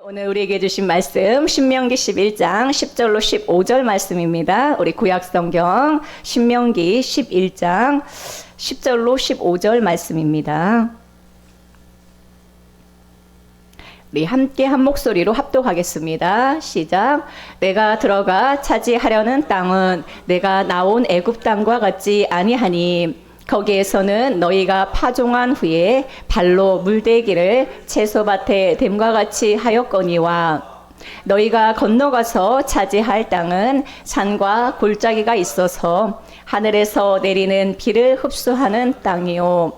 오늘 우리에게 주신 말씀 신명기 11장 10절로 15절 말씀입니다. 우리 구약성경 신명기 11장 10절로 15절 말씀입니다. 우리 함께 한 목소리로 합독하겠습니다. 시작. 내가 들어가 차지하려는 땅은 내가 나온 애굽 땅과 같지 아니하니 거기에서는 너희가 파종한 후에 발로 물대기를 채소밭에 댐과 같이 하였거니와 너희가 건너가서 차지할 땅은 산과 골짜기가 있어서 하늘에서 내리는 비를 흡수하는 땅이요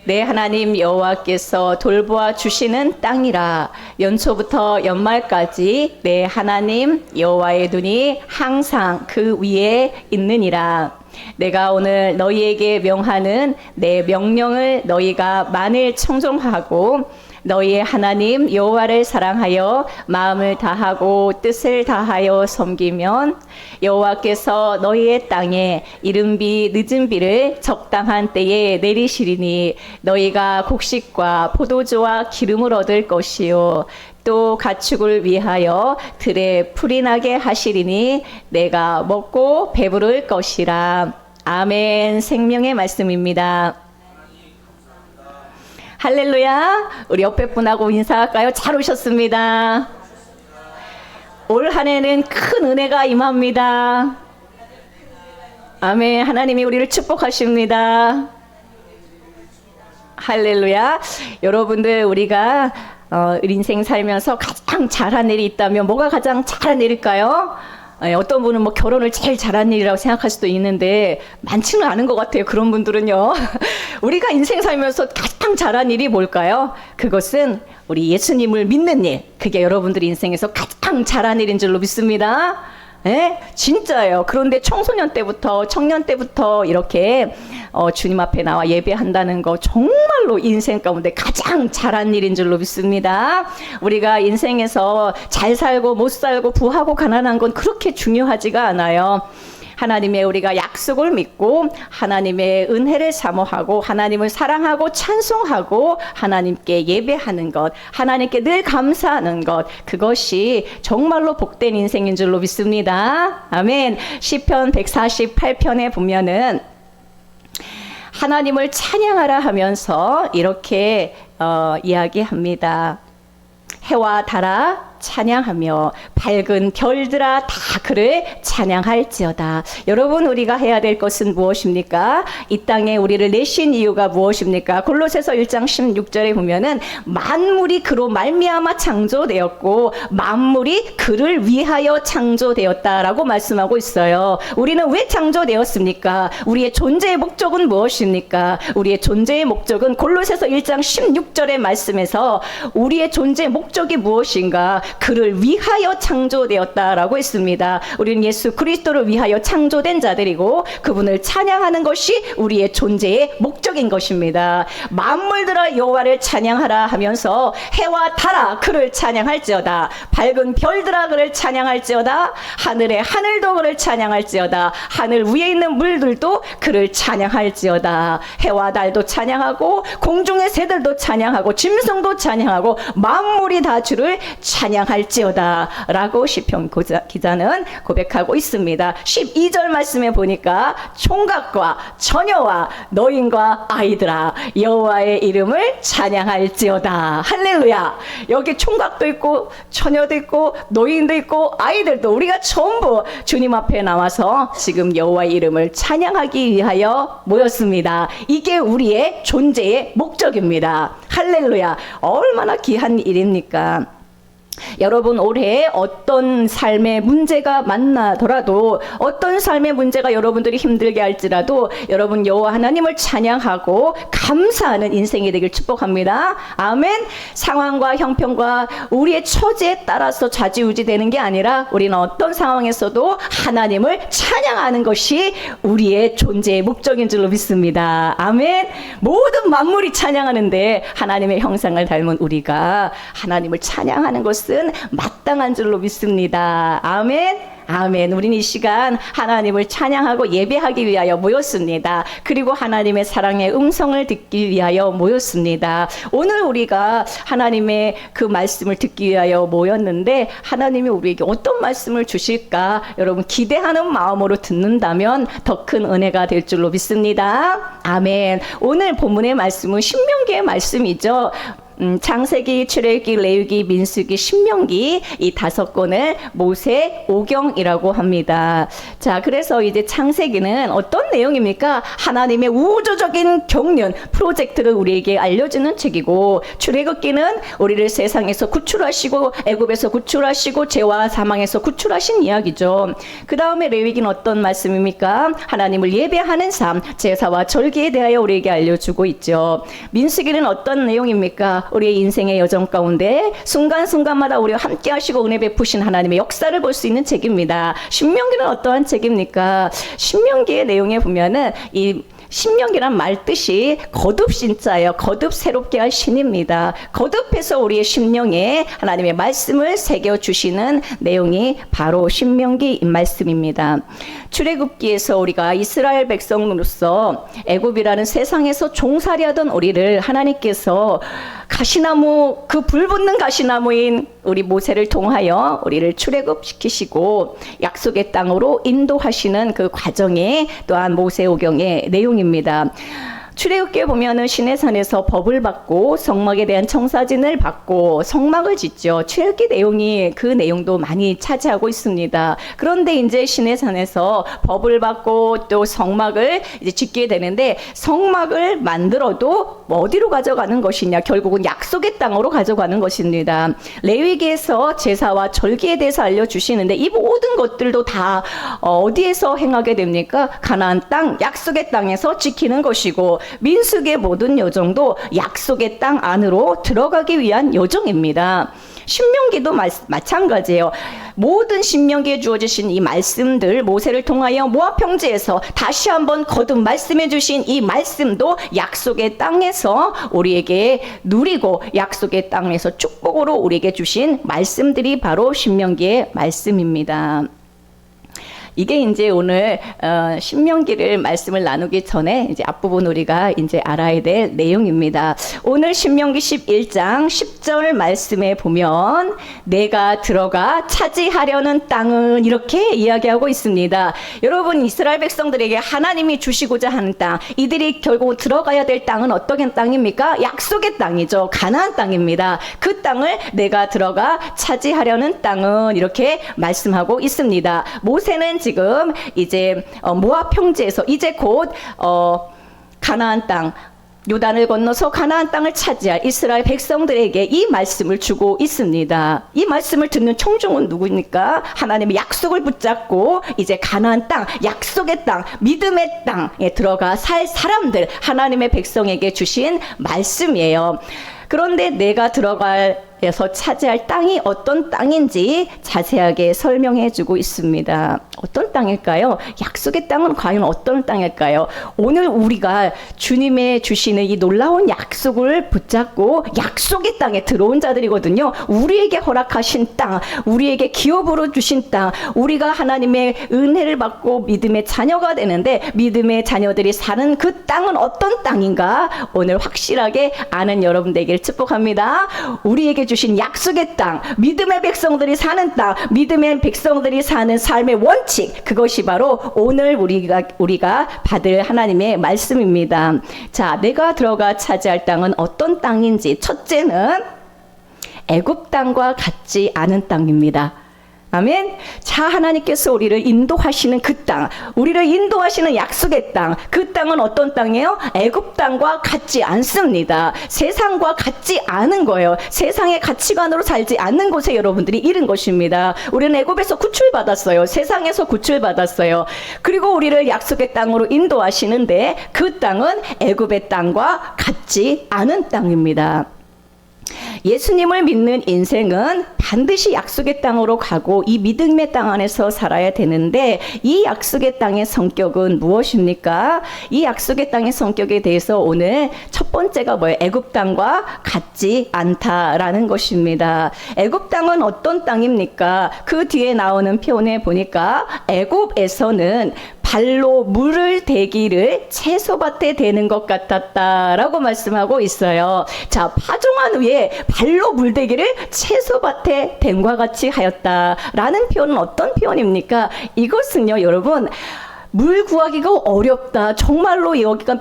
내 하나님 여호와께서 돌보아 주시는 땅이라. 연초부터 연말까지 내 하나님 여호와의 눈이 항상 그 위에 있느니라. 내가 오늘 너희에게 명하는 내 명령을 너희가 만일 청종하고 너희의 하나님 여호와를 사랑하여 마음을 다하고 뜻을 다하여 섬기면 여호와께서 너희의 땅에 이른 비 늦은 비를 적당한 때에 내리시리니 너희가 곡식과 포도주와 기름을 얻을 것이요 또 가축을 위하여 들에 풀이 나게 하시리니 내가 먹고 배부를 것이라. 아멘. 생명의 말씀입니다. 할렐루야. 우리 옆에 분하고 인사할까요? 잘 오셨습니다. 올 한 해는 큰 은혜가 임합니다. 아멘. 하나님이 우리를 축복하십니다. 할렐루야. 여러분들 우리가 인생 살면서 가장 잘한 일이 있다면 뭐가 가장 잘한 일일까요? 어떤 분은 뭐 결혼을 제일 잘한 일이라고 생각할 수도 있는데 많지는 않은 것 같아요. 그런 분들은요. 우리가 인생 살면서 가장 잘한 일이 뭘까요? 그것은 우리 예수님을 믿는 일. 그게 여러분들 인생에서 가장 잘한 일인 줄로 믿습니다. 네? 진짜예요. 그런데 청소년 때부터 청년 때부터 이렇게 주님 앞에 나와 예배한다는 거 정말로 인생 가운데 가장 잘한 일인 줄로 믿습니다. 우리가 인생에서 잘 살고 못 살고 부하고 가난한 건 그렇게 중요하지가 않아요. 하나님의 우리가 약속을 믿고 하나님의 은혜를 사모하고 하나님을 사랑하고 찬송하고 하나님께 예배하는 것, 하나님께 늘 감사하는 것, 그것이 정말로 복된 인생인 줄로 믿습니다. 아멘. 시편 148편에 보면은 하나님을 찬양하라 하면서 이렇게 이야기합니다. 해와 달아 찬양하며 밝은 별들아 다 그를 찬양할지어다. 여러분 우리가 해야 될 것은 무엇입니까? 이 땅에 우리를 내신 이유가 무엇입니까? 골로새서 1장 16절에 보면은 만물이 그로 말미암아 창조되었고 만물이 그를 위하여 창조되었다라고 말씀하고 있어요. 우리는 왜 창조되었습니까? 우리의 존재의 목적은 무엇입니까? 우리의 존재의 목적은 골로새서 1장 16절의 말씀에서 우리의 존재의 목적이 무엇인가? 그를 위하여 창조되었다라고 했습니다. 우리는 예수 그리스도를 위하여 창조된 자들이고 그분을 찬양하는 것이 우리의 존재의 목적인 것입니다. 만물들아 여호와를 찬양하라 하면서 해와 달아 그를 찬양할지어다. 밝은 별들아 그를 찬양할지어다. 하늘의 하늘도 그를 찬양할지어다. 하늘 위에 있는 물들도 그를 찬양할지어다. 해와 달도 찬양하고 공중의 새들도 찬양하고 짐승도 찬양하고 만물이 다 주를 찬양할지어다 라고 시편 기자는 고백하고 있습니다. 12절 말씀에 보니까 총각과 처녀와 노인과 아이들아 여호와의 이름을 찬양할지어다. 할렐루야. 여기 총각도 있고 처녀도 있고 노인도 있고 아이들도 우리가 전부 주님 앞에 나와서 지금 여호와의 이름을 찬양하기 위하여 모였습니다. 이게 우리의 존재의 목적입니다. 할렐루야. 얼마나 귀한 일입니까? 여러분 올해 어떤 삶의 문제가 만나더라도 어떤 삶의 문제가 여러분들이 힘들게 할지라도 여러분 여호와 하나님을 찬양하고 감사하는 인생이 되길 축복합니다. 아멘. 상황과 형편과 우리의 처지에 따라서 좌지우지 되는 게 아니라 우리는 어떤 상황에서도 하나님을 찬양하는 것이 우리의 존재의 목적인 줄로 믿습니다. 아멘. 모든 만물이 찬양하는데 하나님의 형상을 닮은 우리가 하나님을 찬양하는 것은 마땅한 줄로 믿습니다. 아멘. 아멘. 우리는 이 시간 하나님을 찬양하고 예배하기 위하여 모였습니다. 그리고 하나님의 사랑의 음성을 듣기 위하여 모였습니다. 오늘 우리가 하나님의 그 말씀을 듣기 위하여 모였는데 하나님이 우리에게 어떤 말씀을 주실까? 여러분 기대하는 마음으로 듣는다면 더 큰 은혜가 될 줄로 믿습니다. 아멘. 오늘 본문의 말씀은 신명기의 말씀이죠. 창세기, 출애굽기, 레위기, 민수기, 신명기 이 5권을 모세 오경이라고 합니다. 자, 그래서 이제 창세기는 어떤 내용입니까? 하나님의 우주적인 경륜, 프로젝트를 우리에게 알려주는 책이고, 출애굽기는 우리를 세상에서 구출하시고 애굽에서 구출하시고 죄와 사망에서 구출하신 이야기죠. 그 다음에 레위기는 어떤 말씀입니까? 하나님을 예배하는 삶, 제사와 절기에 대하여 우리에게 알려주고 있죠. 민수기는 어떤 내용입니까? 우리의 인생의 여정 가운데 순간순간마다 우리와 함께 하시고 은혜 베푸신 하나님의 역사를 볼 수 있는 책입니다. 신명기는 어떠한 책입니까? 신명기의 내용에 보면은 이 신명기란 말 뜻이 거듭 신자예요. 거듭 새롭게 할 신입니다. 거듭해서 우리의 심령에 하나님의 말씀을 새겨주시는 내용이 바로 신명기 말씀입니다. 출애굽기에서 우리가 이스라엘 백성으로서 애굽이라는 세상에서 종살이하던 우리를 하나님께서 가시나무, 그 불붙는 가시나무인 우리 모세를 통하여 우리를 출애굽시키시고 약속의 땅으로 인도하시는 그 과정이 또한 모세오경의 내용입니다. 출애굽기에 보면은 시내산에서 법을 받고 성막에 대한 청사진을 받고 성막을 짓죠. 출애굽기 내용이 그 내용도 많이 차지하고 있습니다. 그런데 이제 시내산에서 법을 받고 또 성막을 이제 짓게 되는데 성막을 만들어도 어디로 가져가는 것이냐? 결국은 약속의 땅으로 가져가는 것입니다. 레위기에서 제사와 절기에 대해서 알려주시는데 이 모든 것들도 다 어디에서 행하게 됩니까? 가나안 땅, 약속의 땅에서 지키는 것이고 민수기의 모든 여정도 약속의 땅 안으로 들어가기 위한 여정입니다. 신명기도 마찬가지예요. 모든 신명기에 주어지신 이 말씀들, 모세를 통하여 모압 평지에서 다시 한번 거듭 말씀해 주신 이 말씀도 약속의 땅에서 우리에게 누리고 약속의 땅에서 축복으로 우리에게 주신 말씀들이 바로 신명기의 말씀입니다. 이게 이제 오늘 신명기를 말씀을 나누기 전에 이제 앞부분 우리가 이제 알아야 될 내용입니다. 오늘 신명기 11장 10절 말씀에 보면 내가 들어가 차지하려는 땅은 이렇게 이야기하고 있습니다. 여러분 이스라엘 백성들에게 하나님이 주시고자 하는 땅, 이들이 결국 들어가야 될 땅은 어떤 땅입니까? 약속의 땅이죠. 가나안 땅입니다. 그 땅을 내가 들어가 차지하려는 땅은 이렇게 말씀하고 있습니다. 모세는 지금 이제 모압 평지에서 이제 곧 가나안 땅, 요단을 건너서 가나안 땅을 차지할 이스라엘 백성들에게 이 말씀을 주고 있습니다. 이 말씀을 듣는 청중은 누구입니까? 하나님의 약속을 붙잡고 이제 가나안 땅, 약속의 땅, 믿음의 땅에 들어가 살 사람들, 하나님의 백성에게 주신 말씀이에요. 그런데 내가 들어가서 차지할 땅이 어떤 땅인지 자세하게 설명해 주고 있습니다. 어떤 땅일까요? 약속의 땅은 과연 어떤 땅일까요? 오늘 우리가 주님의 주시는 이 놀라운 약속을 붙잡고 약속의 땅에 들어온 자들이거든요. 우리에게 허락하신 땅, 우리에게 기업으로 주신 땅, 우리가 하나님의 은혜를 받고 믿음의 자녀가 되는데 믿음의 자녀들이 사는 그 땅은 어떤 땅인가? 오늘 확실하게 아는 여러분 되기를 축복합니다. 우리에게 주신 약속의 땅, 믿음의 백성들이 사는 땅, 믿음의 백성들이 사는 삶의 원칙, 그것이 바로 오늘 우리가 받을 하나님의 말씀입니다. 자, 내가 들어가 차지할 땅은 어떤 땅인지, 첫째는 애굽 땅과 같지 않은 땅입니다. 아멘. 자, 하나님께서 우리를 인도하시는 그 땅, 우리를 인도하시는 약속의 땅, 그 땅은 어떤 땅이에요? 애굽 땅과 같지 않습니다. 세상과 같지 않은 거예요. 세상의 가치관으로 살지 않는 곳에 여러분들이 이른 것입니다. 우리는 애굽에서 구출받았어요. 세상에서 구출받았어요. 그리고 우리를 약속의 땅으로 인도하시는데 그 땅은 애굽의 땅과 같지 않은 땅입니다. 예수님을 믿는 인생은 반드시 약속의 땅으로 가고 이 믿음의 땅 안에서 살아야 되는데 이 약속의 땅의 성격은 무엇입니까? 이 약속의 땅의 성격에 대해서 오늘 첫 번째가 뭐예요? 애굽 땅과 같지 않다라는 것입니다. 애굽 땅은 어떤 땅입니까? 그 뒤에 나오는 표현에 보니까 애굽에서는 발로 물을 대기를 채소밭에 대는 것 같았다라고 말씀하고 있어요. 자, 파종한 후에 발로 물대기를 채소밭에 댄과 같이 하였다라는 표현은 어떤 표현입니까? 이것은요, 여러분, 물 구하기가 어렵다. 정말로 여기가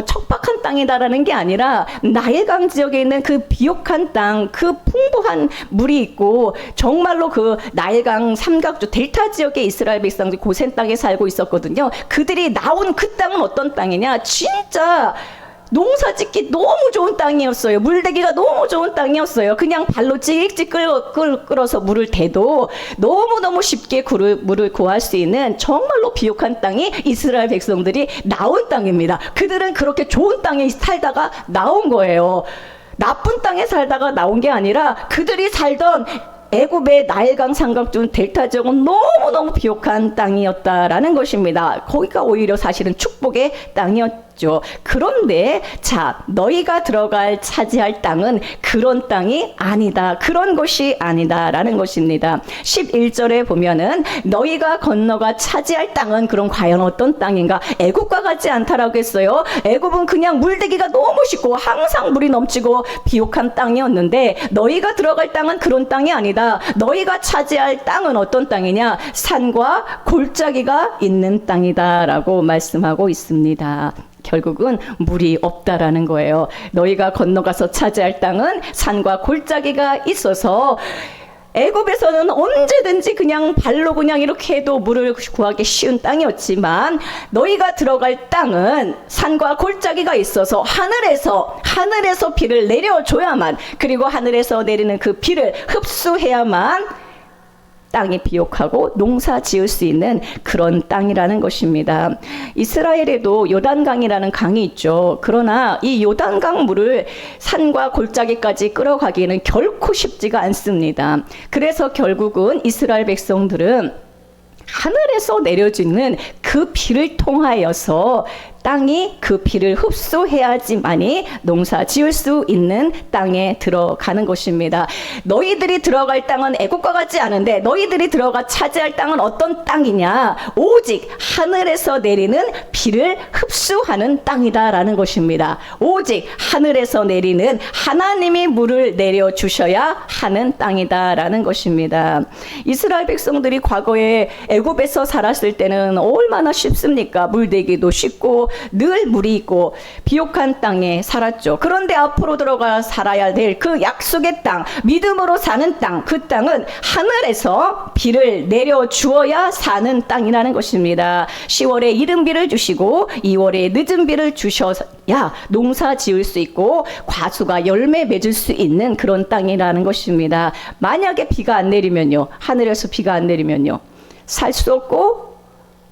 척박한 땅이다라는 게 아니라 나일강 지역에 있는 그 비옥한 땅, 그 풍부한 물이 있고 정말로 그 나일강 삼각주 델타 지역의 이스라엘 백성들이 고센 땅에 살고 있었거든요. 그들이 나온 그 땅은 어떤 땅이냐? 진짜 농사 짓기 너무 좋은 땅이었어요. 물대기가 너무 좋은 땅이었어요. 그냥 발로 찍찍 끌어서 물을 대도 너무너무 쉽게 물을 구할 수 있는 정말로 비옥한 땅이 이스라엘 백성들이 나온 땅입니다. 그들은 그렇게 좋은 땅에 살다가 나온 거예요. 나쁜 땅에 살다가 나온 게 아니라 그들이 살던 애굽의 나일강 삼각주 델타 지역은 너무너무 비옥한 땅이었다라는 것입니다. 거기가 오히려 사실은 축복의 땅이었죠. 그런데 자, 너희가 들어갈 차지할 땅은 그런 땅이 아니다. 그런 것이 아니다라는 것입니다. 11절에 보면은 너희가 건너가 차지할 땅은 그럼 과연 어떤 땅인가? 애굽과 같지 않다라고 했어요. 애굽은 그냥 물대기가 너무 쉽고 항상 물이 넘치고 비옥한 땅이었는데 너희가 들어갈 땅은 그런 땅이 아니다. 너희가 차지할 땅은 어떤 땅이냐? 산과 골짜기가 있는 땅이다라고 말씀하고 있습니다. 결국은 물이 없다라는 거예요. 너희가 건너가서 차지할 땅은 산과 골짜기가 있어서 애굽에서는 언제든지 그냥 발로 그냥 이렇게 해도 물을 구하기 쉬운 땅이었지만 너희가 들어갈 땅은 산과 골짜기가 있어서 하늘에서 비를 내려줘야만, 그리고 하늘에서 내리는 그 비를 흡수해야만 땅이 비옥하고 농사 지을 수 있는 그런 땅이라는 것입니다. 이스라엘에도 요단강이라는 강이 있죠. 그러나 이 요단강 물을 산과 골짜기까지 끌어가기에는 결코 쉽지가 않습니다. 그래서 결국은 이스라엘 백성들은 하늘에서 내려주는 그 비를 통하여서 땅이 그 비를 흡수해야지만이 농사 지을 수 있는 땅에 들어가는 것입니다. 너희들이 들어갈 땅은 애국과 같지 않은데 너희들이 들어가 차지할 땅은 어떤 땅이냐? 오직 하늘에서 내리는 비를 흡수하는 땅이다라는 것입니다. 오직 하늘에서 내리는 하나님이 물을 내려주셔야 하는 땅이다라는 것입니다. 이스라엘 백성들이 과거에 애굽에서 살았을 때는 얼마나 쉽습니까? 물대기도 쉽고 늘 물이 있고 비옥한 땅에 살았죠. 그런데 앞으로 들어가 살아야 될 그 약속의 땅, 믿음으로 사는 땅, 그 땅은 하늘에서 비를 내려주어야 사는 땅이라는 것입니다. 10월에 이른 비를 주시고 2월에 늦은 비를 주셔야 농사 지을 수 있고 과수가 열매 맺을 수 있는 그런 땅이라는 것입니다. 만약에 비가 안 내리면요, 하늘에서 비가 안 내리면요, 살 수 없고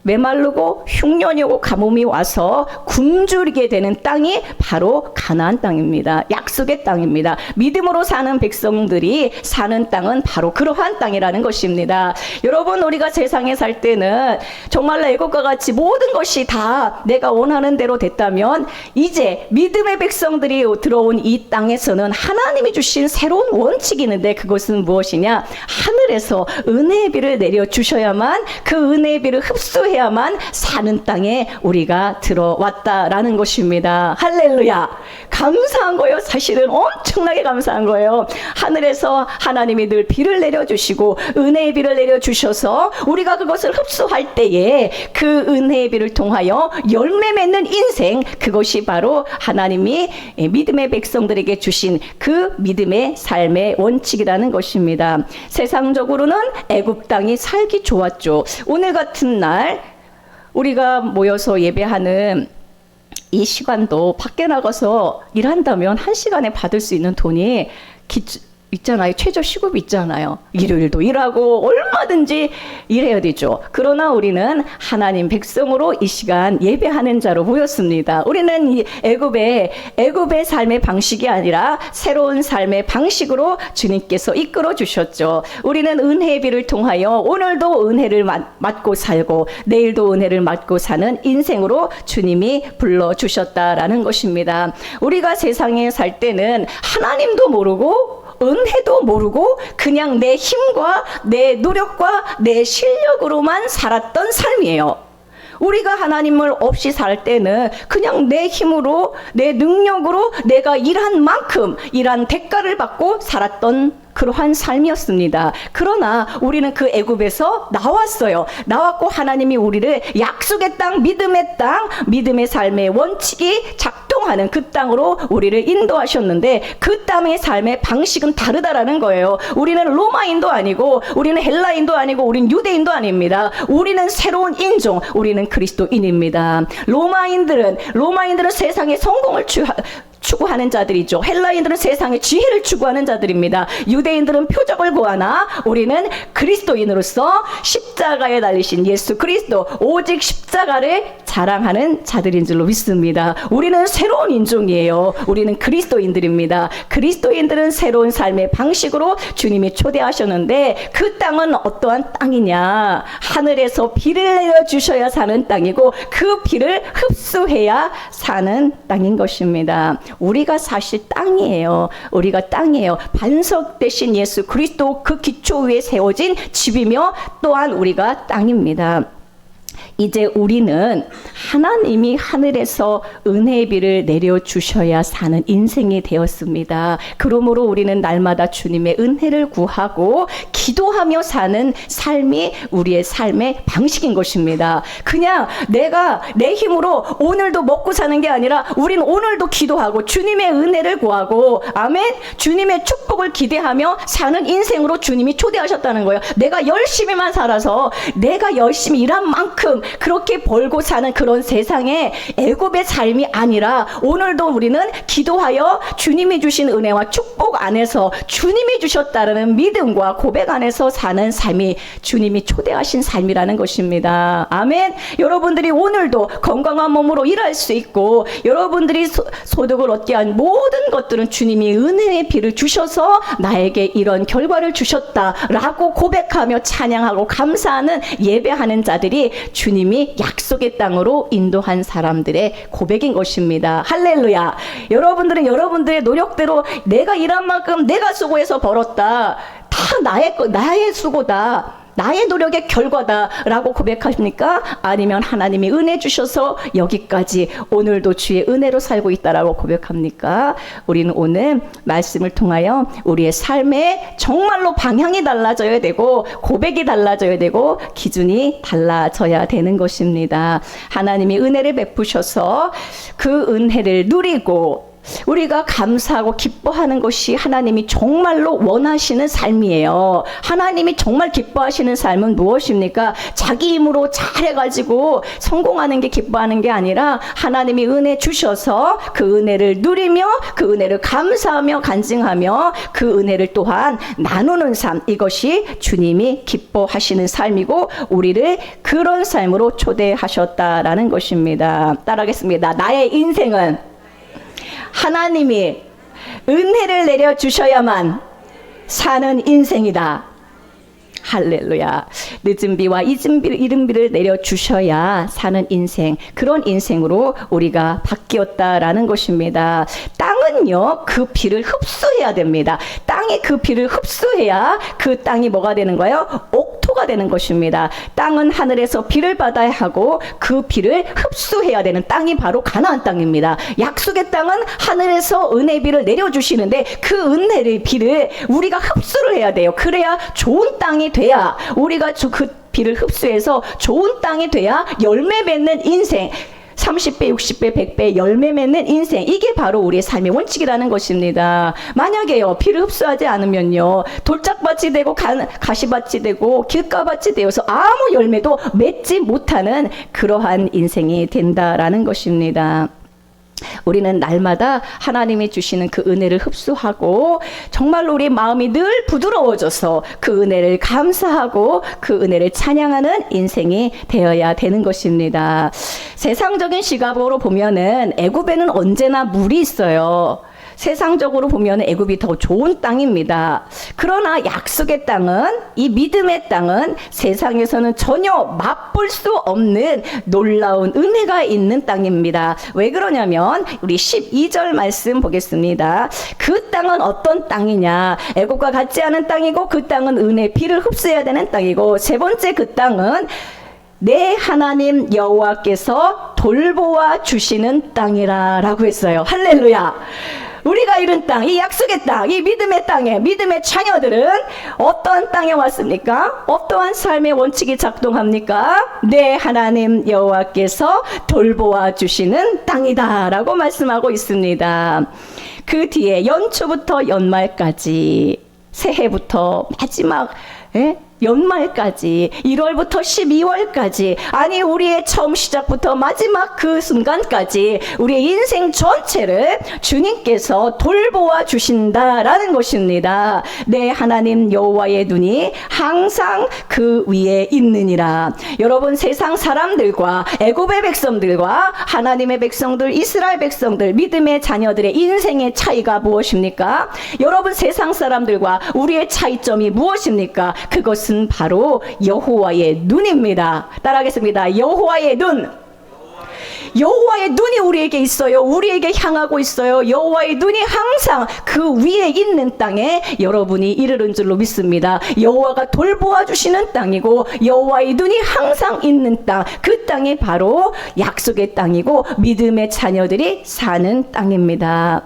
메마르고 흉년이 오고 가뭄이 와서 굶주리게 되는 땅이 바로 가나안 땅입니다. 약속의 땅입니다. 믿음으로 사는 백성들이 사는 땅은 바로 그러한 땅이라는 것입니다. 여러분, 우리가 세상에 살 때는 정말로 애국과 같이 모든 것이 다 내가 원하는 대로 됐다면 이제 믿음의 백성들이 들어온 이 땅에서는 하나님이 주신 새로운 원칙이 있는데 그것은 무엇이냐? 하늘에서 은혜의 비를 내려주셔야만 그 은혜의 비를 흡수해 야만 사는 땅에 우리가 들어왔다라는 것입니다. 할렐루야. 감사한 거예요. 사실은 엄청나게 감사한 거예요. 하늘에서 하나님이 늘 비를 내려주시고 은혜의 비를 내려주셔서 우리가 그것을 흡수할 때에 그 은혜의 비를 통하여 열매 맺는 인생, 그것이 바로 하나님이 믿음의 백성들에게 주신 그 믿음의 삶의 원칙이라는 것입니다. 세상적으로는 애굽 땅이 살기 좋았죠. 오늘 같은 날 우리가 모여서 예배하는 이 시간도 밖에 나가서 일한다면 한 시간에 받을 수 있는 돈이 있잖아요. 최저 시급이 있잖아요. 일요일도 일하고 얼마든지 일해야 되죠. 그러나 우리는 하나님 백성으로 이 시간 예배하는 자로 모였습니다. 우리는 이 애굽의 삶의 방식이 아니라 새로운 삶의 방식으로 주님께서 이끌어 주셨죠. 우리는 은혜의 비를 통하여 오늘도 은혜를 맞고 살고 내일도 은혜를 맞고 사는 인생으로 주님이 불러주셨다라는 것입니다. 우리가 세상에 살 때는 하나님도 모르고 은혜도 모르고 그냥 내 힘과 내 노력과 내 실력으로만 살았던 삶이에요. 우리가 하나님을 없이 살 때는 그냥 내 힘으로 내 능력으로 내가 일한 만큼 일한 대가를 받고 살았던 그러한 삶이었습니다. 그러나 우리는 그 애굽에서 나왔어요. 나왔고 하나님이 우리를 약속의 땅, 믿음의 삶의 원칙이 작동하는 그 땅으로 우리를 인도하셨는데 그 땅의 삶의 방식은 다르다라는 거예요. 우리는 로마인도 아니고 우리는 헬라인도 아니고 우리는 유대인도 아닙니다. 우리는 새로운 인종, 우리는 그리스도인입니다. 로마인들은 세상의 성공을 추구하는 자들이죠. 헬라인들은 세상의 지혜를 추구하는 자들입니다. 유대인들은 표적을 구하나 우리는 그리스도인으로서 십자가에 달리신 예수 그리스도 오직 십자가를 자랑하는 자들인 줄로 믿습니다. 우리는 새로운 인종이에요. 우리는 그리스도인들입니다. 그리스도인들은 새로운 삶의 방식으로 주님이 초대하셨는데 그 땅은 어떠한 땅이냐? 하늘에서 비를 내려주셔야 사는 땅이고 그 비를 흡수해야 사는 땅인 것입니다. 우리가 사실 땅이에요. 우리가 땅이에요. 반석 대신 예수 그리스도 그 기초 위에 세워진 집이며 또한 우리가 땅입니다. 이제 우리는 하나님이 하늘에서 은혜의 비를 내려주셔야 사는 인생이 되었습니다. 그러므로 우리는 날마다 주님의 은혜를 구하고 기도하며 사는 삶이 우리의 삶의 방식인 것입니다. 그냥 내가 내 힘으로 오늘도 먹고 사는 게 아니라 우리는 오늘도 기도하고 주님의 은혜를 구하고 아멘, 주님의 축복을 기대하며 사는 인생으로 주님이 초대하셨다는 거예요. 내가 열심히만 살아서 내가 열심히 일한 만큼 그렇게 벌고 사는 그런 세상에 애굽의 삶이 아니라 오늘도 우리는 기도하여 주님이 주신 은혜와 축복 안에서 주님이 주셨다는 믿음과 고백 안에서 사는 삶이 주님이 초대하신 삶이라는 것입니다. 아멘. 여러분들이 오늘도 건강한 몸으로 일할 수 있고 여러분들이 소득을 얻게 한 모든 것들은 주님이 은혜의 비를 주셔서 나에게 이런 결과를 주셨다라고 고백하며 찬양하고 감사하는 예배하는 자들이 주님이 약속의 땅으로 인도한 사람들의 고백인 것입니다. 할렐루야. 여러분들은 여러분들의 노력대로 내가 일한 만큼 내가 수고해서 벌었다. 다 나의 수고다. 나의 노력의 결과다라고 고백하십니까? 아니면 하나님이 은혜 주셔서 여기까지 오늘도 주의 은혜로 살고 있다라고 고백합니까? 우리는 오늘 말씀을 통하여 우리의 삶에 정말로 방향이 달라져야 되고 고백이 달라져야 되고 기준이 달라져야 되는 것입니다. 하나님이 은혜를 베푸셔서 그 은혜를 누리고 우리가 감사하고 기뻐하는 것이 하나님이 정말로 원하시는 삶이에요. 하나님이 정말 기뻐하시는 삶은 무엇입니까? 자기 힘으로 잘해가지고 성공하는 게 기뻐하는 게 아니라 하나님이 은혜 주셔서 그 은혜를 누리며 그 은혜를 감사하며 간증하며 그 은혜를 또한 나누는 삶, 이것이 주님이 기뻐하시는 삶이고 우리를 그런 삶으로 초대하셨다라는 것입니다. 따라하겠습니다. 나의 인생은 하나님이 은혜를 내려주셔야만 사는 인생이다. 할렐루야. 늦은 비와 이른 비를 내려주셔야 사는 인생, 그런 인생으로 우리가 바뀌었다라는 것입니다. 땅은요, 그 비를 흡수해야 됩니다. 땅이 그 비를 흡수해야 그 땅이 뭐가 되는 거예요? 옥토가 되는 것입니다. 땅은 하늘에서 비를 받아야 하고 그 비를 흡수해야 되는 땅이 바로 가나안 땅입니다. 약속의 땅은 하늘에서 은혜 비를 내려주시는데 그 은혜의 비를 우리가 흡수를 해야 돼요. 그래야 좋은 땅이 돼야 우리가 그 비를 흡수해서 좋은 땅이 돼야 열매 맺는 인생, 30배, 60배, 100배 열매 맺는 인생, 이게 바로 우리의 삶의 원칙이라는 것입니다. 만약에요, 비를 흡수하지 않으면요, 돌짝밭이 되고 가시밭이 되고 길가밭이 되어서 아무 열매도 맺지 못하는 그러한 인생이 된다라는 것입니다. 우리는 날마다 하나님이 주시는 그 은혜를 흡수하고 정말로 우리 마음이 늘 부드러워져서 그 은혜를 감사하고 그 은혜를 찬양하는 인생이 되어야 되는 것입니다. 세상적인 시각으로 보면은 애굽에는 언제나 물이 있어요. 세상적으로 보면 애굽이 더 좋은 땅입니다. 그러나 약속의 땅은, 이 믿음의 땅은 세상에서는 전혀 맛볼 수 없는 놀라운 은혜가 있는 땅입니다. 왜 그러냐면 우리 12절 말씀 보겠습니다. 그 땅은 어떤 땅이냐? 애굽과 같지 않은 땅이고 그 땅은 은혜 비를 흡수해야 되는 땅이고, 세 번째 그 땅은 내 하나님 여호와께서 돌보아 주시는 땅이라 라고 했어요. 할렐루야. 우리가 이룬 땅, 이 약속의 땅, 이 믿음의 땅에, 믿음의 자녀들은 어떠한 땅에 왔습니까? 어떠한 삶의 원칙이 작동합니까? 내 하나님 여호와께서 돌보아 주시는 땅이다 라고 말씀하고 있습니다. 그 뒤에 연초부터 연말까지, 새해부터 마지막 연말까지, 1월부터 12월까지, 아니 우리의 처음 시작부터 마지막 그 순간까지 우리의 인생 전체를 주님께서 돌보아 주신다라는 것입니다. 내 하나님 여호와의 눈이 항상 그 위에 있느니라. 여러분, 세상 사람들과 애굽의 백성들과 하나님의 백성들, 이스라엘 백성들, 믿음의 자녀들의 인생의 차이가 무엇입니까? 여러분, 세상 사람들과 우리의 차이점이 무엇입니까? 그것은 바로 여호와의 눈입니다. 따라하겠습니다. 여호와의 눈. 여호와의 눈이 우리에게 있어요. 우리에게 향하고 있어요. 여호와의 눈이 항상 그 위에 있는 땅에 여러분이 이르는 줄로 믿습니다. 여호와가 돌보아 주시는 땅이고, 여호와의 눈이 항상 있는 땅, 그 땅이 바로 약속의 땅이고 믿음의 자녀들이 사는 땅입니다.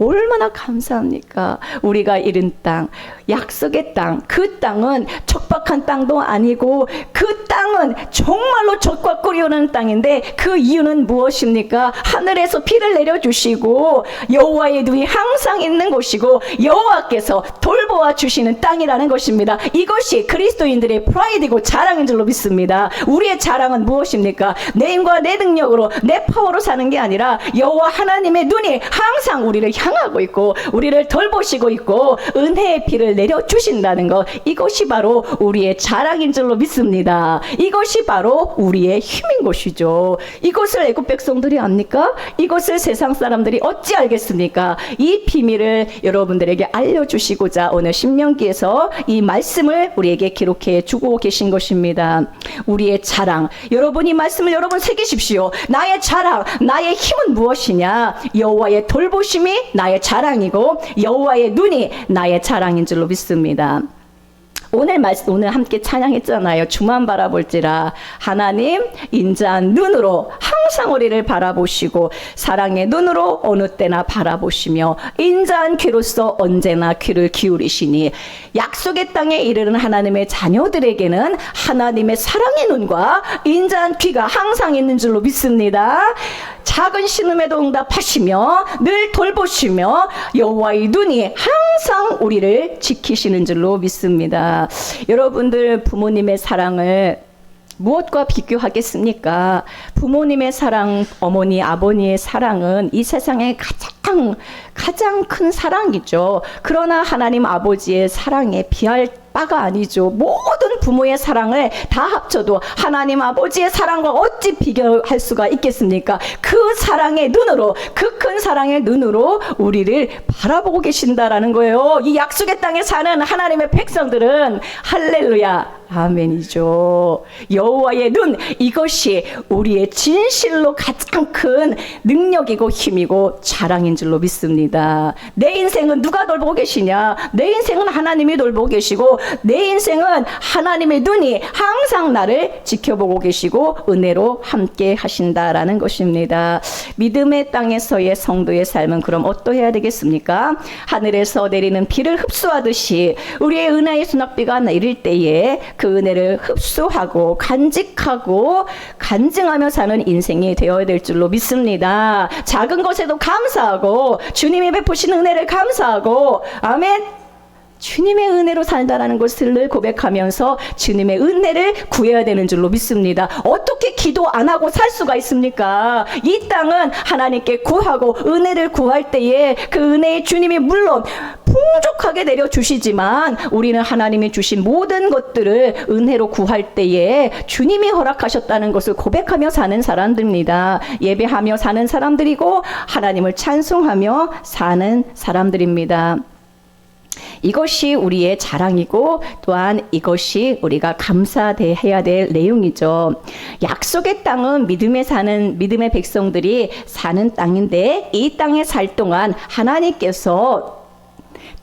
얼마나 감사합니까? 우리가 이룬 땅, 약속의 땅, 그 땅은 척박한 땅도 아니고 그 땅은 정말로 젖과 꿀이 흐르는 땅인데, 그 이유는 무엇입니까? 하늘에서 비를 내려주시고 여호와의 눈이 항상 있는 곳이고 여호와께서 돌보아 주시는 땅이라는 것입니다. 이것이 그리스도인들의 프라이드이고 자랑인 줄로 믿습니다. 우리의 자랑은 무엇입니까? 내 힘과 내 능력으로, 내 파워로 사는 게 아니라 여호와 하나님의 눈이 항상 우리를 향하고 있고 우리를 돌보시고 있고 은혜의 비를 내려주신다는 것, 이것이 바로 우리의 자랑인 줄로 믿습니다. 이것이 바로 우리의 힘인 것이죠. 이것을 애굽 백성들이 압니까? 이것을 세상 사람들이 어찌 알겠습니까? 이 비밀을 여러분들에게 알려주시고자 오늘 신명기에서 이 말씀을 우리에게 기록해 주고 계신 것입니다. 우리의 자랑, 여러분 이 말씀을 여러분 새기십시오. 나의 자랑, 나의 힘은 무엇이냐? 여호와의 돌보심이 나의 자랑이고 여호와의 눈이 나의 자랑인 줄로 믿습니다. 오늘 함께 찬양했잖아요. 주만 바라볼지라. 하나님 인자한 눈으로 항상 우리를 바라보시고 사랑의 눈으로 어느 때나 바라보시며 인자한 귀로서 언제나 귀를 기울이시니, 약속의 땅에 이르는 하나님의 자녀들에게는 하나님의 사랑의 눈과 인자한 귀가 항상 있는 줄로 믿습니다. 작은 신음에도 응답하시며 늘 돌보시며 여호와의 눈이 항상 우리를 지키시는 줄로 믿습니다. 여러분들, 부모님의 사랑을 무엇과 비교하겠습니까? 부모님의 사랑, 어머니, 아버지의 사랑은 이 세상에 가장 큰 사랑이죠. 그러나 하나님 아버지의 사랑에 비할 바가 아니죠. 모든 부모의 사랑을 다 합쳐도 하나님 아버지의 사랑과 어찌 비교할 수가 있겠습니까? 그 사랑의 눈으로, 그 큰 사랑의 눈으로 우리를 바라보고 계신다라는 거예요. 이 약속의 땅에 사는 하나님의 백성들은 할렐루야, 아멘이죠. 여호와의 눈, 이것이 우리의 진실로 가장 큰 능력이고 힘이고 자랑인 줄로 믿습니다. 내 인생은 누가 돌보고 계시냐? 내 인생은 하나님이 돌보고 계시고 내 인생은 하나님의 눈이 항상 나를 지켜보고 계시고 은혜로 함께 하신다라는 것입니다. 믿음의 땅에서의 성도의 삶은 그럼 어떠해야 되겠습니까? 하늘에서 내리는 비를 흡수하듯이 우리의 은혜의 수낙비가 내릴 때에 그 은혜를 흡수하고 간직하고 간증하며 사는 인생이 되어야 될 줄로 믿습니다. 작은 것에도 감사하고 주님이 베푸신 은혜를 감사하고, 아멘. 주님의 은혜로 살다라는 것을 늘 고백하면서 주님의 은혜를 구해야 되는 줄로 믿습니다. 어떻게 기도 안 하고 살 수가 있습니까? 이 땅은 하나님께 구하고 은혜를 구할 때에 그 은혜의 주님이 물론 풍족하게 내려주시지만 우리는 하나님이 주신 모든 것들을 은혜로 구할 때에 주님이 허락하셨다는 것을 고백하며 사는 사람들입니다. 예배하며 사는 사람들이고 하나님을 찬송하며 사는 사람들입니다. 이것이 우리의 자랑이고 또한 이것이 우리가 감사해야 될 내용이죠. 약속의 땅은 믿음의 백성들이 사는 땅인데 이 땅에 살 동안 하나님께서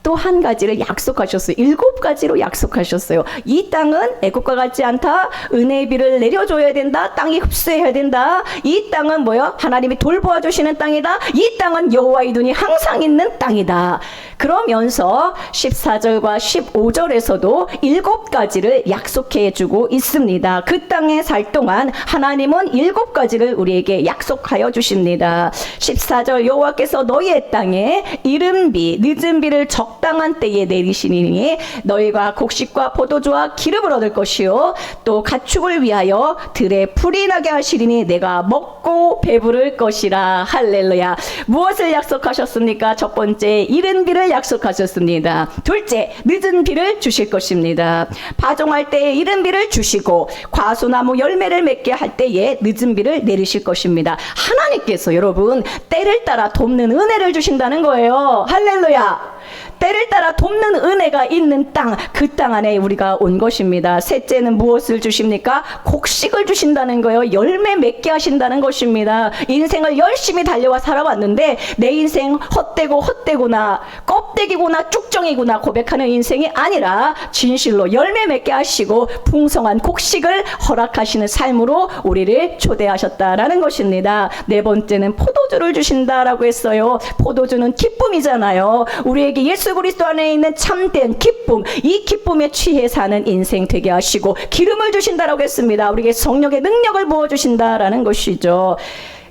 또 한 가지를 약속하셨어요. 7가지로 약속하셨어요. 이 땅은 애국과 같지 않다. 은혜의 비를 내려줘야 된다. 땅이 흡수해야 된다. 이 땅은 뭐야? 하나님이 돌보아 주시는 땅이다. 이 땅은 여호와의 눈이 항상 있는 땅이다. 그러면서 14절과 15절에서도 7가지를 약속해 주고 있습니다. 그 땅에 살 동안 하나님은 7가지를 우리에게 약속하여 주십니다. 14절 여호와께서 너희의 땅에 이른 비 늦은 비를 적당한 때에 내리시니 너희가 곡식과 포도주와 기름을 얻을 것이요 또 가축을 위하여 들에 풀이 나게 하시리니 내가 먹고 배부를 것이라. 할렐루야. 무엇을 약속하셨습니까? 첫 번째, 이른 비를 약속하셨습니다. 둘째, 늦은 비를 주실 것입니다. 파종할 때에 이른 비를 주시고 과수나무 열매를 맺게 할 때에 늦은 비를 내리실 것입니다. 하나님께서 여러분 때를 따라 돕는 은혜를 주신다는 거예요. 할렐루야. 때를 따라 돕는 은혜가 있는 땅, 그 땅 안에 우리가 온 것입니다. 셋째는 무엇을 주십니까? 곡식을 주신다는 거예요. 열매 맺게 하신다는 것입니다. 인생을 열심히 달려와 살아왔는데 내 인생 헛되구나 껍데기구나 쭉정이구나 고백하는 인생이 아니라 진실로 열매 맺게 하시고 풍성한 곡식을 허락하시는 삶으로 우리를 초대하셨다라는 것입니다. 네 번째는 포도주를 주신다라고 했어요. 포도주는 기쁨이잖아요. 우리에게 예수 그리스도 안에 있는 참된 기쁨, 이 기쁨에 취해 사는 인생 되게 하시고 기름을 주신다라고 했습니다. 우리에게 성령의 능력을 부어주신다라는 것이죠.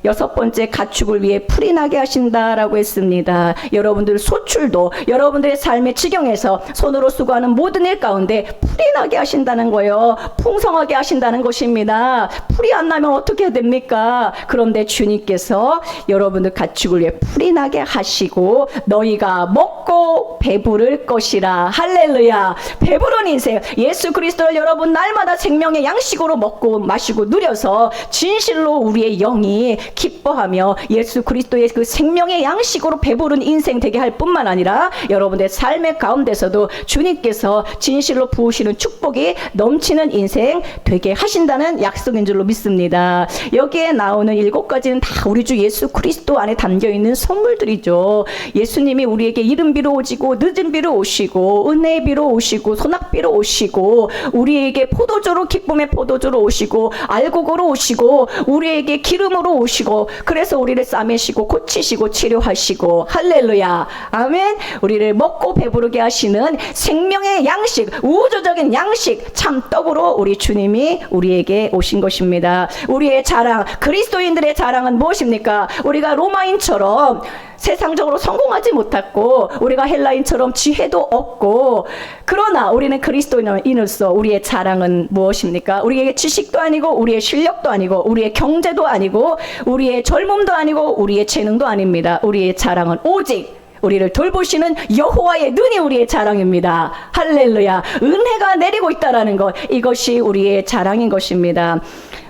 여섯 번째, 가축을 위해 풀이 나게 하신다라고 했습니다. 여러분들 소출도 여러분들의 삶의 지경에서 손으로 수고하는 모든 일 가운데 풀이 나게 하신다는 거예요. 풍성하게 하신다는 것입니다. 풀이 안 나면 어떻게 됩니까? 그런데 주님께서 여러분들 가축을 위해 풀이 나게 하시고 너희가 먹고 배부를 것이라. 할렐루야. 배부른 인생, 예수 그리스도를 여러분 날마다 생명의 양식으로 먹고 마시고 누려서 진실로 우리의 영이 기뻐하며 예수 그리스도의 그 생명의 양식으로 배부른 인생 되게 할 뿐만 아니라 여러분의 삶의 가운데서도 주님께서 진실로 부으시는 축복이 넘치는 인생 되게 하신다는 약속인 줄로 믿습니다. 여기에 나오는 7가지는 다 우리 주 예수 그리스도 안에 담겨있는 선물들이죠. 예수님이 우리에게 이른 비로 오시고 늦은 비로 오시고 은혜의 비로 오시고 소낙비로 오시고 우리에게 포도주로 기쁨의 포도주로 오시고 알곡으로 오시고 우리에게 기름으로 오시고 그래서 우리를 싸매시고 고치시고 치료하시고 할렐루야. 아멘. 우리를 먹고 배부르게 하시는 생명의 양식, 우주적인 양식 참 떡으로 우리 주님이 우리에게 오신 것입니다. 우리의 자랑, 그리스도인들의 자랑은 무엇입니까? 우리가 로마인처럼 세상적으로 성공하지 못했고 우리가 헬라인처럼 지혜도 없고 그러나 우리는 그리스도인으로서 우리의 자랑은 무엇입니까? 우리의 지식도 아니고 우리의 실력도 아니고 우리의 경제도 아니고 우리의 젊음도 아니고 우리의 재능도 아닙니다. 우리의 자랑은 오직 우리를 돌보시는 여호와의 눈이 우리의 자랑입니다. 할렐루야. 은혜가 내리고 있다라는 것, 이것이 우리의 자랑인 것입니다.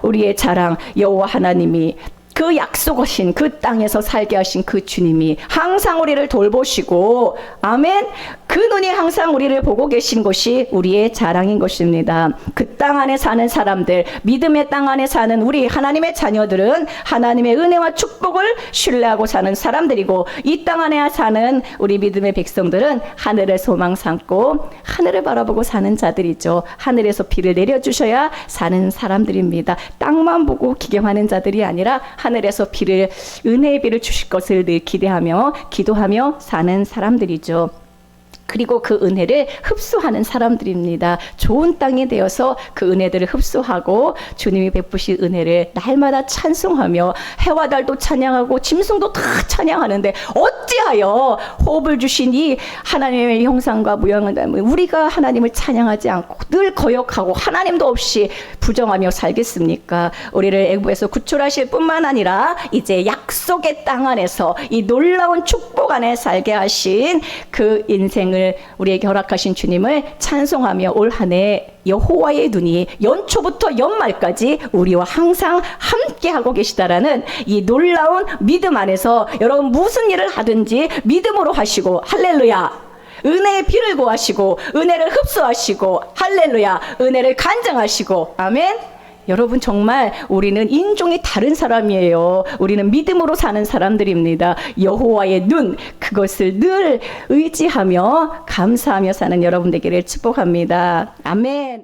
우리의 자랑, 여호와 하나님이 그 약속하신 그 땅에서 살게 하신 그 주님이 항상 우리를 돌보시고 아멘. 그 눈이 항상 우리를 보고 계신 것이 우리의 자랑인 것입니다. 그 땅 안에 사는 사람들, 믿음의 땅 안에 사는 우리 하나님의 자녀들은 하나님의 은혜와 축복을 신뢰하고 사는 사람들이고 이 땅 안에 사는 우리 믿음의 백성들은 하늘의 소망 삼고 하늘을 바라보고 사는 자들이죠. 하늘에서 비를 내려주셔야 사는 사람들입니다. 땅만 보고 기경하는 자들이 아니라 하늘에서 비를, 은혜의 비를 주실 것을 늘 기대하며 기도하며 사는 사람들이죠. 그리고 그 은혜를 흡수하는 사람들입니다. 좋은 땅이 되어서 그 은혜들을 흡수하고 주님이 베푸신 은혜를 날마다 찬송하며 해와 달도 찬양하고 짐승도 다 찬양하는데 어찌하여 호흡을 주신 이 하나님의 형상과 모양을 닮은 우리가 하나님을 찬양하지 않고 늘 거역하고 하나님도 없이 부정하며 살겠습니까? 우리를 애굽에서 구출하실 뿐만 아니라 이제 약속의 땅 안에서 이 놀라운 축복 안에 살게 하신 그 인생을 우리에게 허락하신 주님을 찬송하며 올 한 해 여호와의 눈이 연초부터 연말까지 우리와 항상 함께하고 계시다라는 이 놀라운 믿음 안에서 여러분 무슨 일을 하든지 믿음으로 하시고 할렐루야, 은혜의 비를 구하시고 은혜를 흡수하시고 할렐루야, 은혜를 간증하시고 아멘. 여러분 정말 우리는 인종이 다른 사람이에요. 우리는 믿음으로 사는 사람들입니다. 여호와의 눈, 그것을 늘 의지하며 감사하며 사는 여러분 되기를 축복합니다. 아멘.